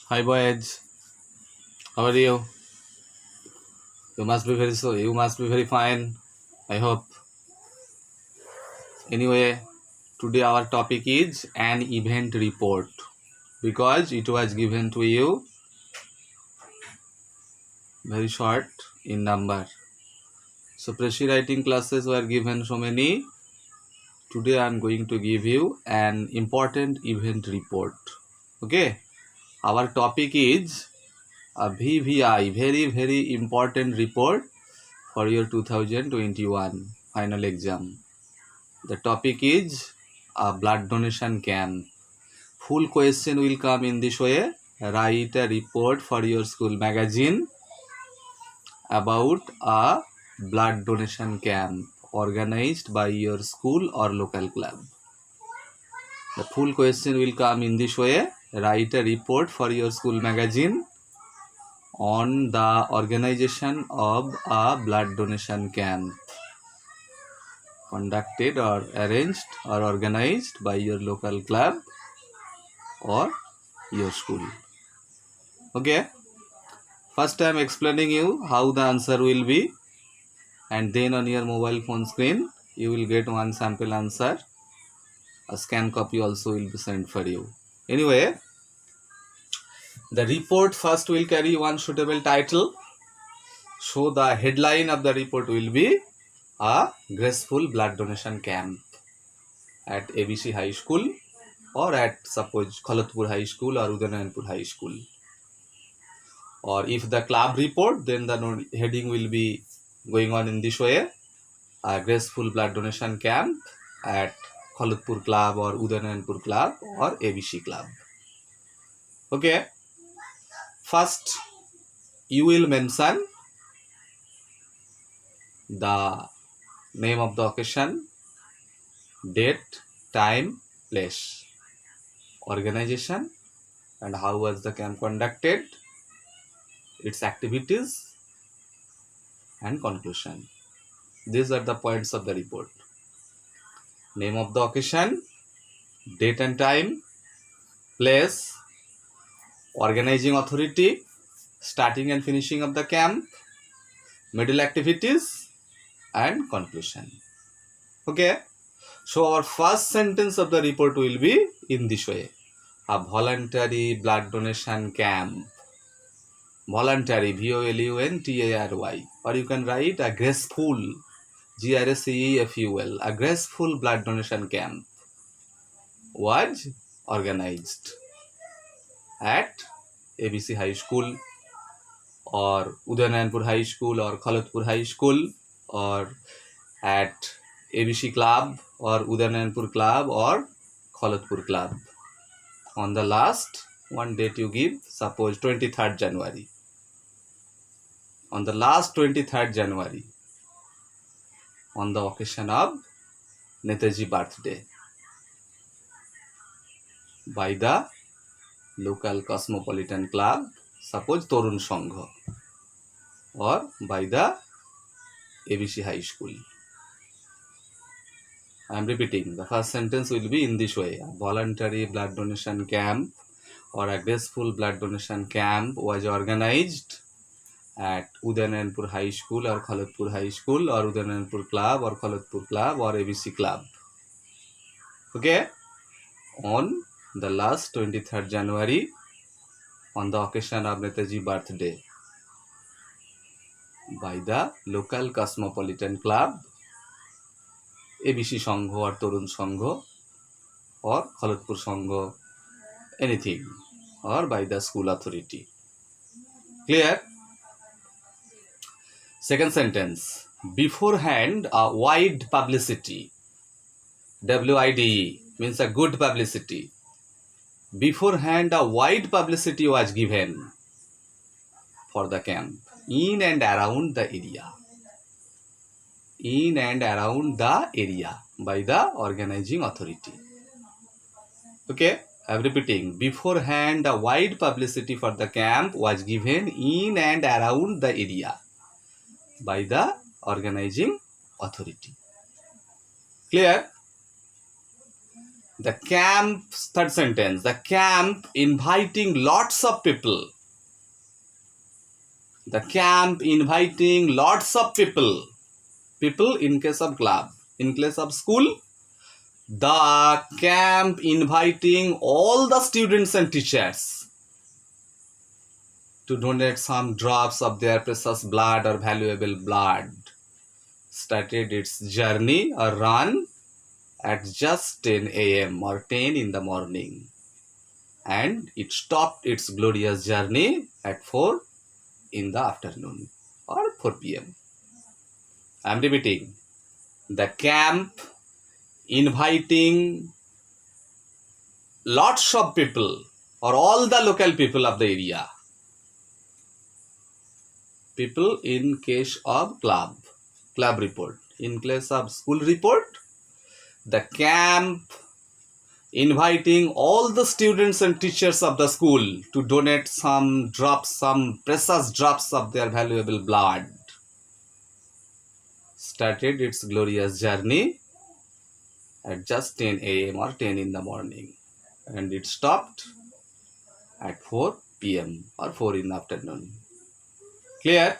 Hi boys, how are you? You must be very fine. I hope. Anyway, today our topic is an event report because it was given to you very short in number. So pressure writing classes were given so many. Today I am going to give you an important event report. Okay, our topic is a VVI, very important report for your 2021 final exam. The topic is a blood donation camp. Full question will come in this way. Write a report for your school magazine about a blood donation camp organized by your school or local club. The full question will come in this way. Write a report for your school magazine on the organization of a blood donation camp conducted or arranged or organized by your local club or your school. Okay, first I am explaining you how the answer will be, and then on your mobile phone screen you will get one sample answer. A scan copy also will be sent for you. Anyway, the report first will carry one suitable title. So the headline of the report will be a graceful blood donation camp at ABC High School or at suppose Khalatpur High School or Udayanpur High School. Or if the club report, then the heading will be going on in this way: a graceful blood donation camp at Khalatpur Club or Udayanpur Club or ABC Club. Okay, first you will mention the name of the occasion, date, time, place, organization, and how was the camp conducted, its activities, and conclusion. These are the points of the report. Name of the occasion, date and time, place, organizing authority, starting and finishing of the camp, middle activities, and conclusion. Okay, so our first sentence of the report will be in this way: a voluntary blood donation camp. Voluntary, VOLUNTARY, or you can write a graceful, GRACEFUL, a graceful blood donation camp was organized at ABC High School or Udayanpur High School or Khalatpur High School or at ABC Club or Udayanpur Club or Khalatpur Club on the last one date you give, suppose 23rd January. On the last 23rd January, on the occasion of Netaji birthday, by the local cosmopolitan club, suppose Torun Sangha, or by the ABC High School. I am repeating, the first sentence will be in this way: a voluntary blood donation camp or a graceful blood donation camp was organized at Udayanpur High School or Khalatpur High School or Udayanpur Club or Khalatpur Club or ABC Club. Okay, on the last 23rd January, on the occasion of Netaji birthday, by the local cosmopolitan club, ABC Sangho or Torun Sangho or Khalatpur Sangho, anything, or by the school authority. Clear? Second sentence: beforehand a wide publicity, WIDE means a good publicity. Beforehand a wide publicity was given for the camp in and around the area. In and around the area by the organizing authority. Okay, I am repeating. Beforehand a wide publicity for the camp was given in and around the area by the organizing authority. Clear? The camp, third sentence, the camp inviting lots of people. The camp inviting lots of people. People in case of club. In case of school, the camp inviting all the students and teachers to donate some drops of their precious blood or valuable blood started its journey or run at just 10 a.m. or 10 in the morning, and it stopped its glorious journey at 4 in the afternoon or 4 p.m. I am repeating. The camp inviting lots of people or all the local people of the area. People in case of club report. In case of school report, the camp inviting all the students and teachers of the school to donate some precious drops of their valuable blood started its glorious journey at just 10 a.m. or 10 in the morning, and it stopped at 4 p.m. or 4 in the afternoon. Clear?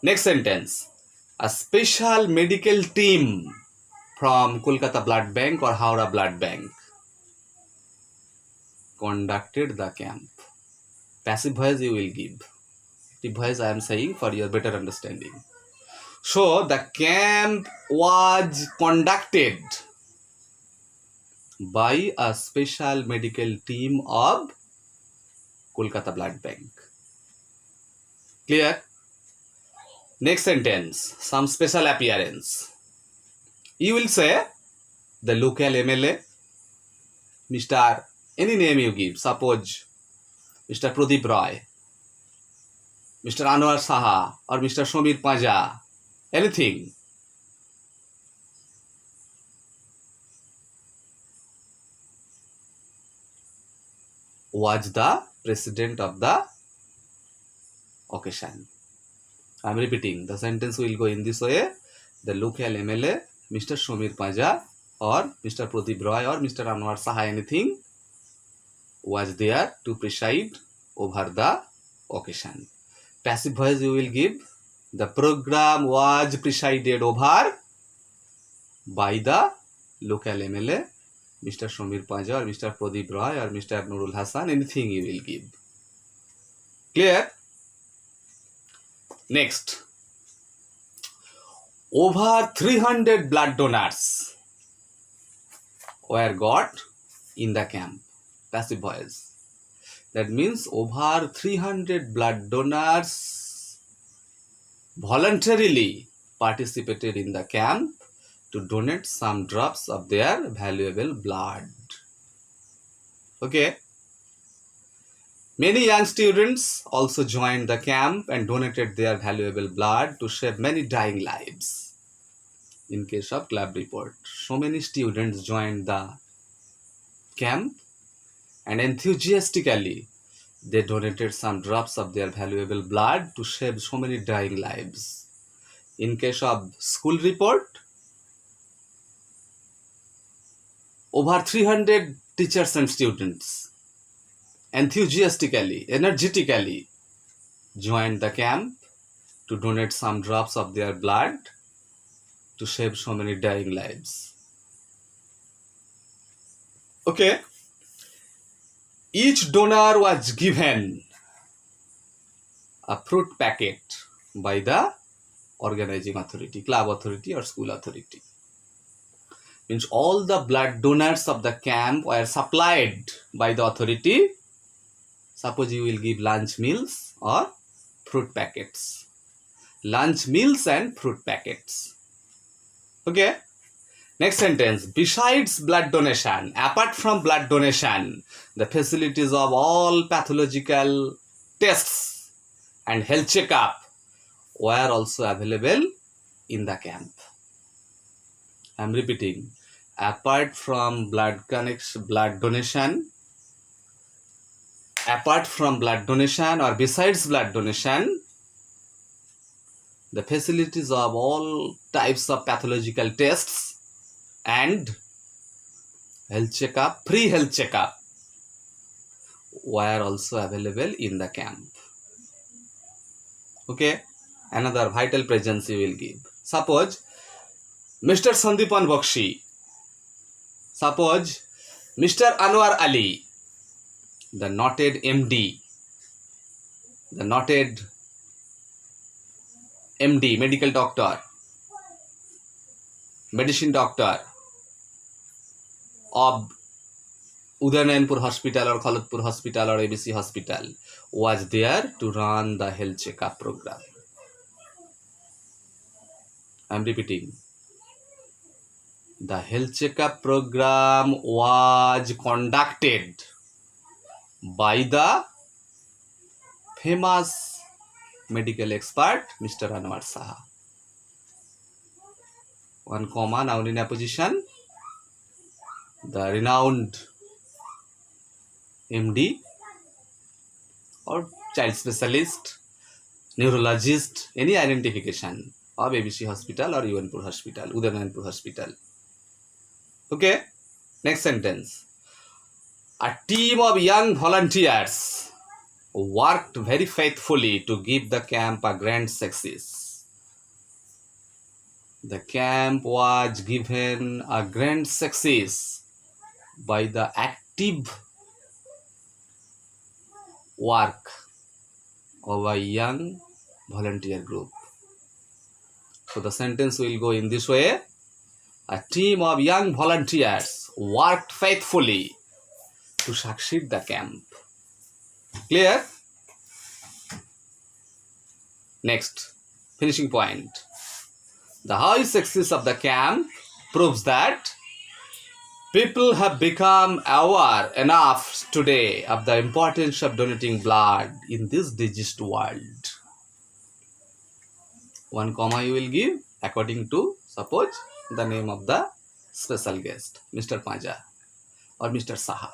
Next sentence. A special medical team from Kolkata Blood Bank or Howrah Blood Bank conducted the camp. Passive voice you will give. Active voice I am saying for your better understanding. So the camp was conducted by a special medical team of Kolkata Blood Bank. Clear? Next sentence, some special appearance. You will say the local MLA, Mr. Any name you give, suppose Mr. Pradeep Roy, Mr. Anwar Saha or Mr. Shomir Paja, anything. Was the president of the occasion. I am repeating, the sentence will go in this way. The local MLA, Mr. Shomir Paja or Mr. Pradeep Roy or Mr. Anwar Saha, anything, was there to preside over the occasion. Passive voice you will give. The program was presided over by the local MLA, Mr. Shomir Paja or Mr. Pradeep Roy or Mr. Nurul Hassan, anything you will give. Clear? Next. Over 300 blood donors were got in the camp. Passive voice. That means over 300 blood donors voluntarily participated in the camp to donate some drops of their valuable blood. Okay. Many young students also joined the camp and donated their valuable blood to save many dying lives. In case of club report, so many students joined the camp and enthusiastically they donated some drops of their valuable blood to save so many dying lives. In case of school report, over 300 teachers and students enthusiastically, energetically joined the camp to donate some drops of their blood to save so many dying lives. Okay. Each donor was given a fruit packet by the organizing authority, club authority or school authority. Means all the blood donors of the camp were supplied by the authority. Suppose you will give lunch meals or fruit packets. Lunch meals and fruit packets. Okay. Next sentence. Besides blood donation, apart from blood donation, the facilities of all pathological tests and health checkup were also available in the camp. I am repeating. Apart from blood donation, apart from blood donation or besides blood donation, the facilities of all types of pathological tests and health checkup, free health checkup were also available in the camp. Okay, another vital presence you will give. Suppose Mr. Sandipan Bakshi, suppose Mr. Anwar Ali, the noted MD, the noted MD, medical doctor, medicine doctor of Udayanpur Hospital or Khalatpur Hospital or ABC Hospital was there to run the health checkup program. I am repeating. The health checkup program was conducted by the famous medical expert Mr. Anwar Saha. One comma, noun in apposition. The renowned MD or child specialist, neurologist, any identification of ABC Hospital or Udayanpur Hospital, Udayanpur Hospital. Okay, next sentence. A team of young volunteers worked very faithfully to give the camp a grand success. The camp was given a grand success by the active work of a young volunteer group. So the sentence will go in this way. A team of young volunteers worked faithfully to succeed the camp. Clear? Next, finishing point. The high success of the camp proves that people have become aware enough today of the importance of donating blood in this diseased world. One comma you will give according to, suppose, the name of the special guest, Mr. Panja or Mr. Saha.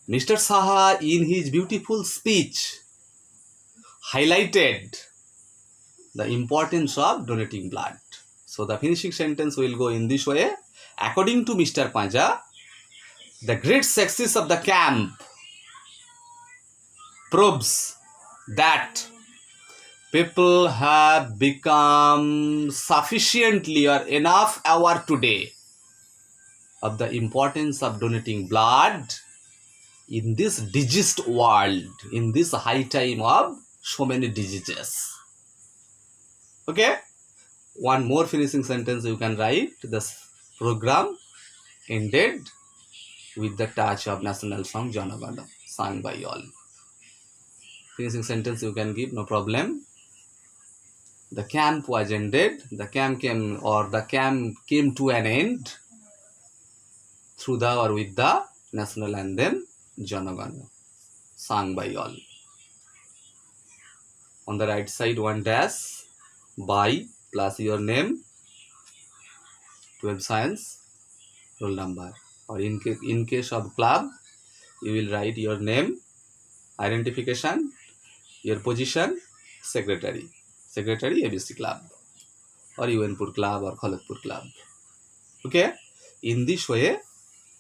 Mr. Saha, in his beautiful speech, highlighted the importance of donating blood. So the finishing sentence will go in this way. According to Mr. Panja, the great success of the camp proves that people have become sufficiently or enough aware today of the importance of donating blood in this diseased world, in this high time of so many diseases. Okay, one more finishing sentence you can write. This program ended with the touch of national song Jana Gana, sung by all. Finishing sentence you can give, no problem. The camp was ended. The camp came to an end through the or with the national anthem Jana Gana, sung by all. On the right side, one dash by plus your name, 12 science, roll number. Or in case of club, you will write your name, identification, your position, secretary ABC club or Udayanpur club or Khalatpur club. Okay, in this way,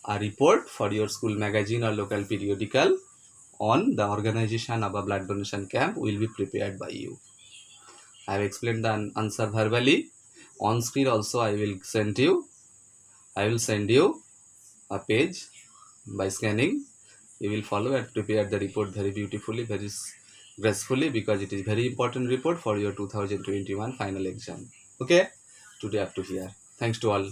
a report for your school magazine or local periodical on the organization of a blood donation camp will be prepared by you. I have explained the answer verbally. On screen also I will send you a page by scanning. You will follow and prepare the report very beautifully, very gracefully, because it is very important report for your 2021 final exam. Okay, today up to here. Thanks to all.